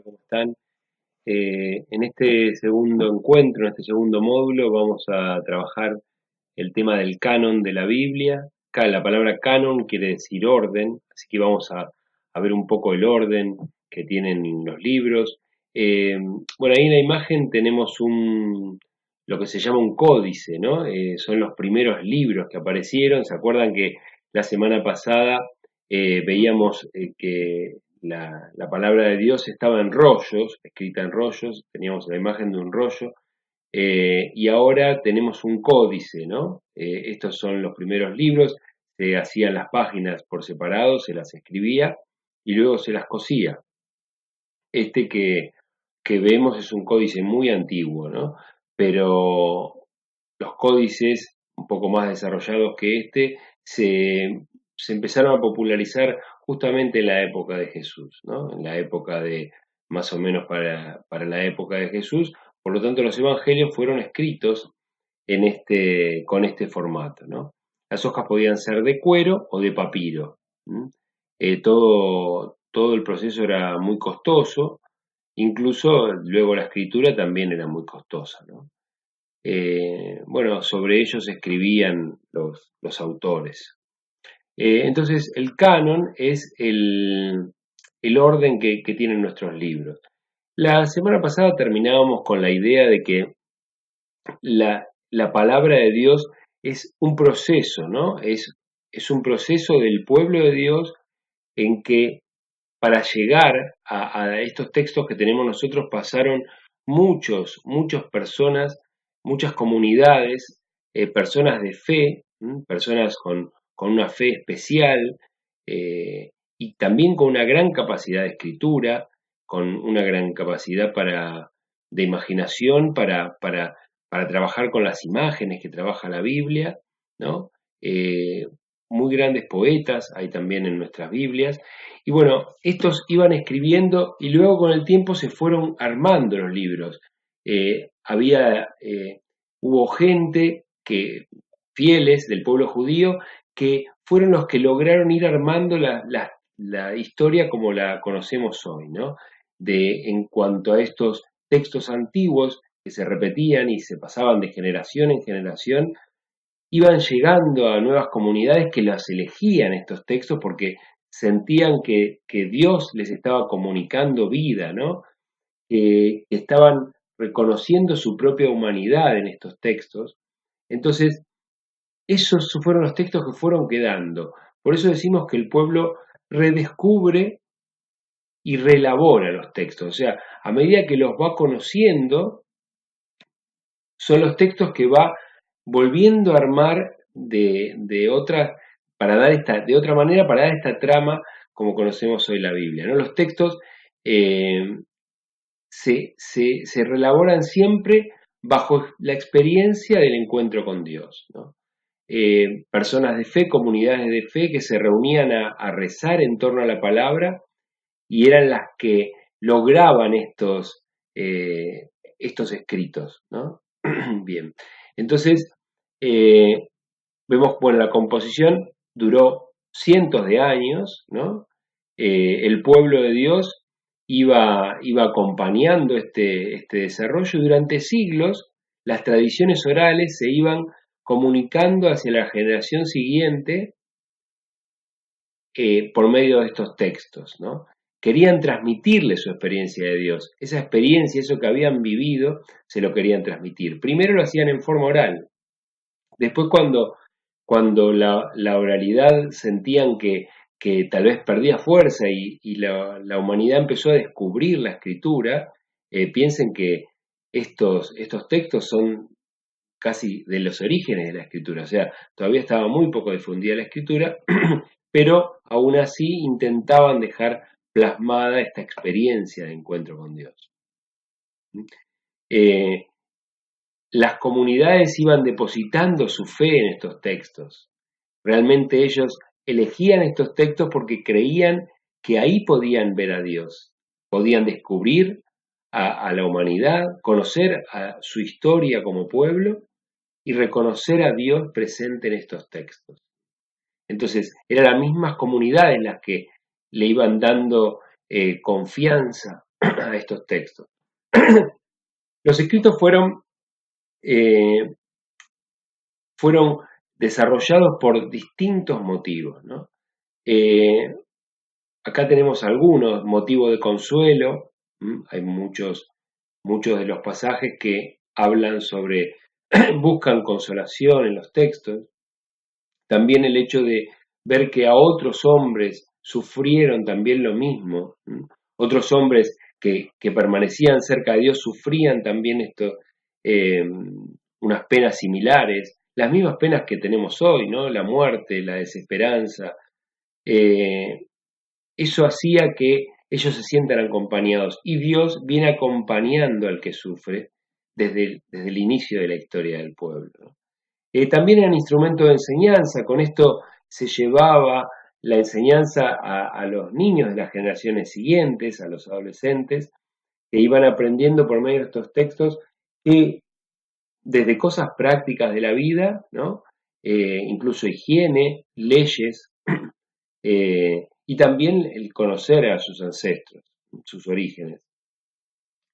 ¿Cómo están? En este segundo encuentro, en este segundo módulo, vamos a trabajar el tema del canon de la Biblia. La palabra canon quiere decir orden, así que vamos a ver un poco el orden que tienen los libros. Eh, bueno, ahí en la imagen tenemos lo que se llama un códice, ¿no? Son los primeros libros que aparecieron. ¿Se acuerdan que la semana pasada veíamos que la palabra de Dios estaba en rollos, escrita en rollos? Teníamos la imagen de un rollo. Y ahora tenemos un códice, ¿no? Estos son los primeros libros, se hacían las páginas por separado, se las escribía y luego se las cosía. Este que vemos es un códice muy antiguo, ¿no? Pero los códices un poco más desarrollados que este se empezaron a popularizar justamente en la época de Jesús, ¿no? En la época de, más o menos para la época de Jesús. Por lo tanto, los evangelios fueron escritos con este formato, ¿no? Las hojas podían ser de cuero o de papiro. ¿M? Todo el proceso era muy costoso, incluso luego la escritura también era muy costosa, ¿no? Bueno, sobre ellos escribían los autores. Entonces, el canon es el orden que tienen nuestros libros. La semana pasada terminábamos con la idea de que la palabra de Dios es un proceso, ¿no? Es un proceso del pueblo de Dios en que para llegar a estos textos que tenemos nosotros pasaron muchas personas, muchas comunidades, personas de fe, personas con una fe especial, y también con una gran capacidad de escritura, con una gran capacidad de imaginación para trabajar con las imágenes que trabaja la Biblia, ¿no? Eh, Muy grandes poetas hay también en nuestras Biblias. Y bueno, estos iban escribiendo y luego con el tiempo se fueron armando los libros. Hubo gente fieles del pueblo judío, que fueron los que lograron ir armando la historia como la conocemos hoy, ¿no? En cuanto a estos textos antiguos que se repetían y se pasaban de generación en generación, iban llegando a nuevas comunidades que las elegían estos textos porque sentían que Dios les estaba comunicando vida, ¿no? Que estaban reconociendo su propia humanidad en estos textos. Entonces, esos fueron los textos que fueron quedando. Por eso decimos que el pueblo redescubre y reelabora los textos. O sea, a medida que los va conociendo, son los textos que va volviendo a armar de otra, de otra manera para dar esta trama como conocemos hoy la Biblia, ¿no? Los textos eh, se reelaboran siempre bajo la experiencia del encuentro con Dios, ¿no? Personas de fe, comunidades de fe que se reunían a rezar en torno a la palabra y eran las que lograban estos escritos, ¿no? Bien, entonces vemos, bueno, la composición duró cientos de años, ¿no? El pueblo de Dios iba acompañando este desarrollo y durante siglos las tradiciones orales se iban comunicando hacia la generación siguiente por medio de estos textos, ¿no? Querían transmitirle su experiencia de Dios. Esa experiencia, eso que habían vivido, se lo querían transmitir. Primero lo hacían en forma oral. Después cuando la oralidad sentían que tal vez perdía fuerza y la humanidad empezó a descubrir la escritura, piensen que estos textos son casi de los orígenes de la escritura, o sea, todavía estaba muy poco difundida la escritura, pero aún así intentaban dejar plasmada esta experiencia de encuentro con Dios. Eh, las comunidades iban depositando su fe en estos textos. Realmente ellos elegían estos textos porque creían que ahí podían ver a Dios, podían descubrir a la humanidad, conocer a su historia como pueblo y reconocer a Dios presente en estos textos. Entonces, eran las mismas comunidades las que le iban dando confianza a estos textos. Los escritos eh, fueron desarrollados por distintos motivos, ¿no? Eh, Acá tenemos algunos motivos de consuelo. Hay muchos de los pasajes que hablan sobre, buscan consolación en los textos. También el hecho de ver que a otros hombres sufrieron también lo mismo. Otros hombres que permanecían cerca de Dios sufrían también eh, unas penas similares, las mismas penas que tenemos hoy, ¿no? La muerte, la desesperanza. Eh, Eso hacía que ellos se sientan acompañados y Dios viene acompañando al que sufre desde el inicio de la historia del pueblo, ¿no? También eran instrumentos de enseñanza, con esto se llevaba la enseñanza a los niños de las generaciones siguientes, a los adolescentes, que iban aprendiendo por medio de estos textos, que desde cosas prácticas de la vida, ¿no? Incluso higiene, leyes, y también el conocer a sus ancestros, sus orígenes,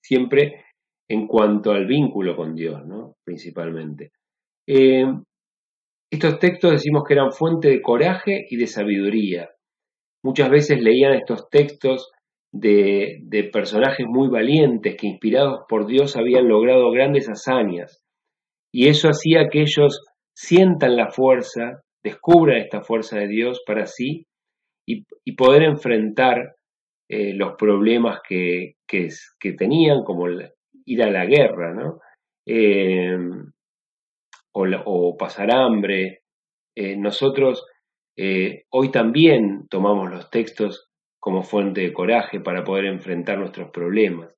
siempre en cuanto al vínculo con Dios, ¿no? Principalmente. Eh, Estos textos decimos que eran fuente de coraje y de sabiduría. Muchas veces leían estos textos de personajes muy valientes que inspirados por Dios habían logrado grandes hazañas. Y eso hacía que ellos sientan la fuerza, descubran esta fuerza de Dios para sí y poder enfrentar los problemas que tenían, como ir a la guerra, ¿no? Eh, o pasar hambre. Nosotros hoy también tomamos los textos como fuente de coraje para poder enfrentar nuestros problemas.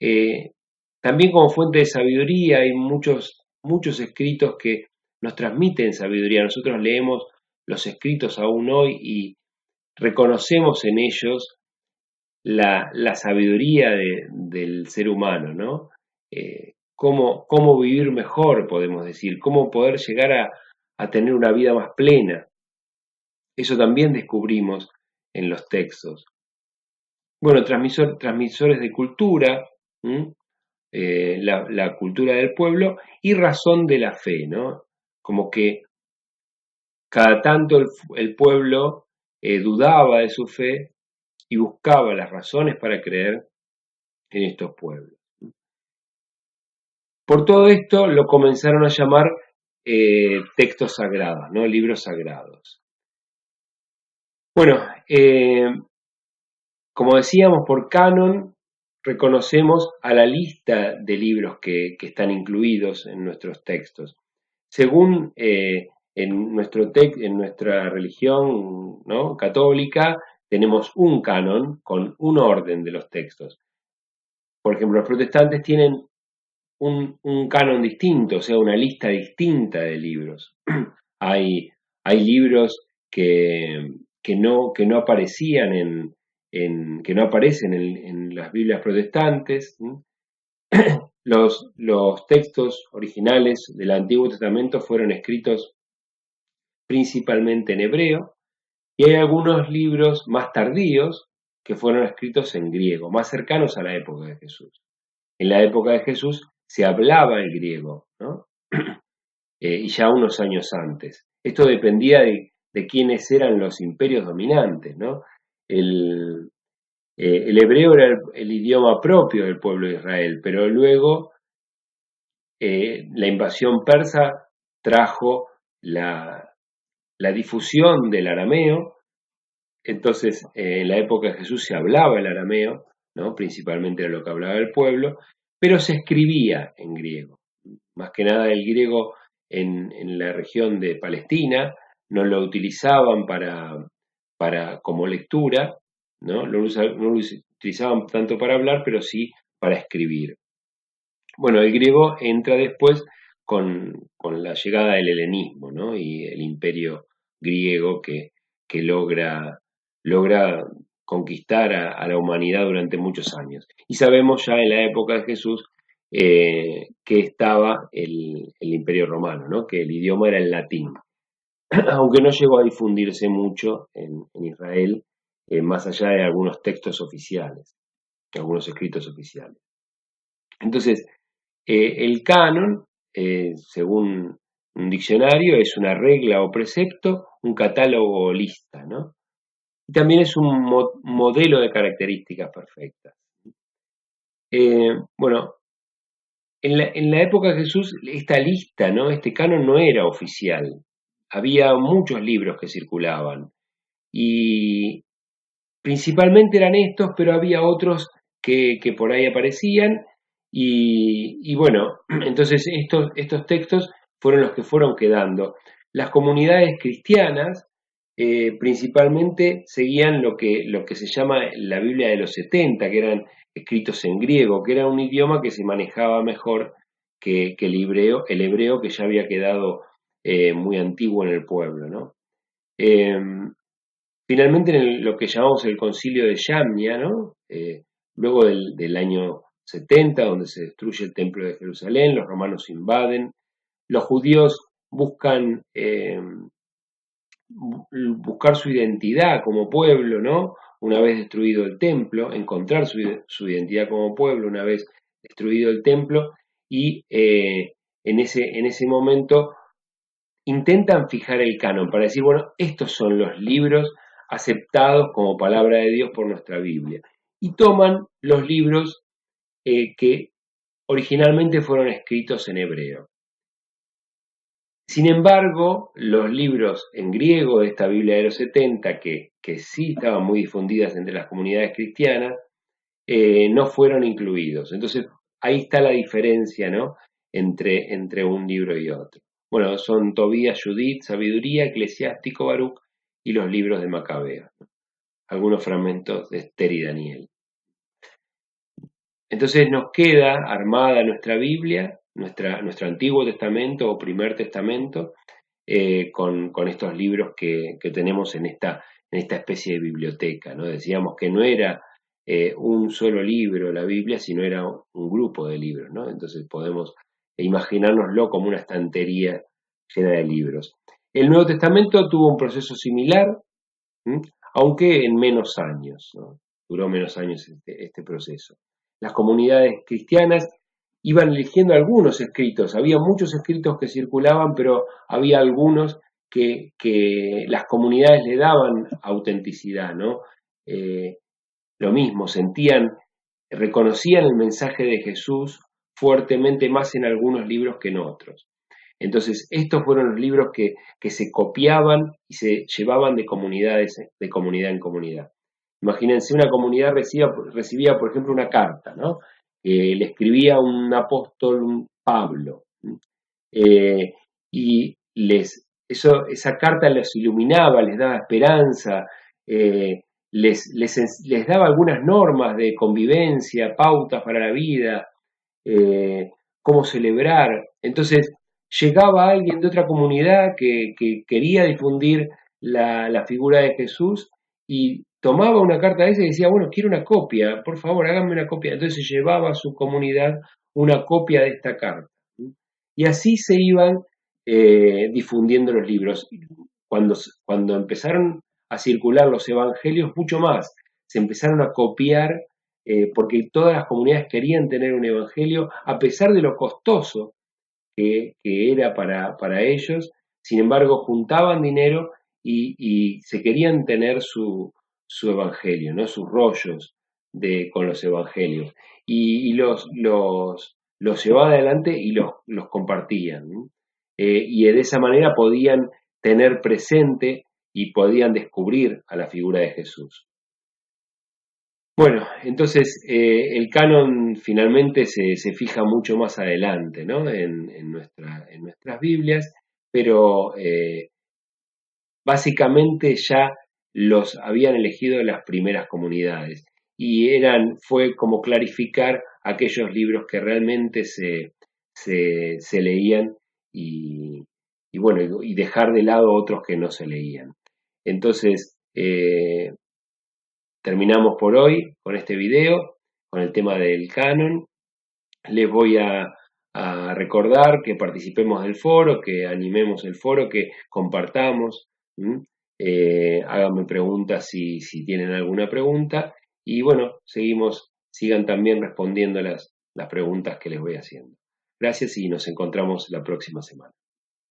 Eh, También como fuente de sabiduría hay muchos escritos que nos transmiten sabiduría. Nosotros leemos los escritos aún hoy y reconocemos en ellos la sabiduría del ser humano, ¿no? Cómo vivir mejor, podemos decir, cómo poder llegar a tener una vida más plena. Eso también descubrimos en los textos. Bueno, transmisores de cultura, la cultura del pueblo y razón de la fe, ¿no? Como que cada tanto el pueblo dudaba de su fe y buscaba las razones para creer en estos pueblos. Por todo esto lo comenzaron a llamar textos sagrados, ¿no? Libros sagrados. Bueno, como decíamos, por canon reconocemos a la lista de libros que están incluidos en nuestros textos. Según en nuestra religión, ¿no? católica, tenemos un canon con un orden de los textos. Por ejemplo, los protestantes tienen un canon distinto, o sea, una lista distinta de libros. Hay libros que no aparecían que no aparecen en las Biblias protestantes. Los textos originales del Antiguo Testamento fueron escritos principalmente en hebreo, y hay algunos libros más tardíos que fueron escritos en griego, más cercanos a la época de Jesús. En la época de Jesús se hablaba el griego, ¿no? Y ya unos años antes. Esto dependía de quiénes eran los imperios dominantes, ¿no? El hebreo era el idioma propio del pueblo de Israel, pero luego la invasión persa trajo la difusión del arameo. Entonces, en la época de Jesús se hablaba el arameo, ¿no? Principalmente era lo que hablaba el pueblo, pero se escribía en griego. Más que nada el griego en la región de Palestina no lo utilizaban como lectura, ¿no? No lo utilizaban tanto para hablar, pero sí para escribir. Bueno, el griego entra después con la llegada del helenismo, ¿no? Y el imperio griego que logra conquistar a la humanidad durante muchos años. Y sabemos ya en la época de Jesús que estaba el imperio romano, ¿no? Que el idioma era el latín, aunque no llegó a difundirse mucho en Israel, más allá de algunos textos oficiales. algunos escritos oficiales. Entonces, el canon, según un diccionario, es una regla o precepto, un catálogo o lista, ¿no? Y también es un modelo de características perfectas. Bueno, en la época de Jesús, esta lista, ¿no? Este canon no era oficial. Había muchos libros que circulaban. Y principalmente eran estos, pero había otros que por ahí aparecían. Y bueno, entonces estos textos fueron los que fueron quedando. Las comunidades cristianas principalmente seguían lo que se llama la Biblia de los 70, que eran escritos en griego, que era un idioma que se manejaba mejor que el hebreo que ya había quedado muy antiguo en el pueblo, ¿no? Eh, Finalmente, en lo que llamamos el Concilio de Yamnia, ¿no? Luego del año 70, donde se destruye el Templo de Jerusalén, los romanos invaden, los judíos buscan buscar su identidad como pueblo, ¿no? Una vez destruido el templo, encontrar su identidad como pueblo una vez destruido el templo, y en ese momento intentan fijar el canon para decir, bueno, estos son los libros aceptados como palabra de Dios por nuestra Biblia. Y toman los libros que originalmente fueron escritos en hebreo. Sin embargo, los libros en griego de esta Biblia de los 70, que sí estaban muy difundidas entre las comunidades cristianas, no fueron incluidos. Entonces, ahí está la diferencia, ¿no? Entre un libro y otro. Bueno, son Tobías, Judith, Sabiduría, Eclesiástico, Baruch y los libros de Macabeo, ¿no? Algunos fragmentos de Esther y Daniel. Entonces nos queda armada nuestra Biblia, nuestro Antiguo Testamento o Primer Testamento, con estos libros que tenemos en esta especie de biblioteca, ¿no? Decíamos que no era un solo libro la Biblia, sino era un grupo de libros, ¿no? Entonces podemos imaginárnoslo como una estantería llena de libros. El Nuevo Testamento tuvo un proceso similar, ¿m? Aunque en menos años, ¿no? Duró menos años este proceso. Las comunidades cristianas iban eligiendo algunos escritos, había muchos escritos que circulaban, pero había algunos que las comunidades le daban autenticidad, ¿no? Lo mismo, reconocían el mensaje de Jesús fuertemente más en algunos libros que en otros. Entonces, estos fueron los libros que se copiaban y se llevaban de comunidad en comunidad. Imagínense, una comunidad recibía, por ejemplo, una carta, ¿no? Le escribía un apóstol, un Pablo, eh, y esa carta les iluminaba, les daba esperanza, les daba algunas normas de convivencia, pautas para la vida, cómo celebrar. Entonces, llegaba alguien de otra comunidad que quería difundir la figura de Jesús y tomaba una carta de esa y decía, bueno, quiero una copia, por favor, háganme una copia. Entonces llevaba a su comunidad una copia de esta carta. Y así se iban difundiendo los libros. Cuando empezaron a circular los evangelios, mucho más. Se empezaron a copiar porque todas las comunidades querían tener un evangelio, a pesar de lo costoso que era para ellos. Sin embargo, juntaban dinero y se querían tener su evangelio, ¿no? Sus rollos con los evangelios. Y los llevaban adelante y los compartían, ¿no? Y de esa manera podían tener presente y podían descubrir a la figura de Jesús. Bueno, entonces el canon finalmente se fija mucho más adelante, ¿no? En nuestras Biblias, pero básicamente ya los habían elegido las primeras comunidades y fue como clarificar aquellos libros que realmente se leían y bueno, y dejar de lado otros que no se leían. Entonces, terminamos por hoy con este video, con el tema del canon. Les voy a recordar que participemos del foro, que animemos el foro, que compartamos. Háganme preguntas si tienen alguna pregunta. Y bueno, seguimos sigan también respondiendo las preguntas que les voy haciendo. Gracias y nos encontramos la próxima semana.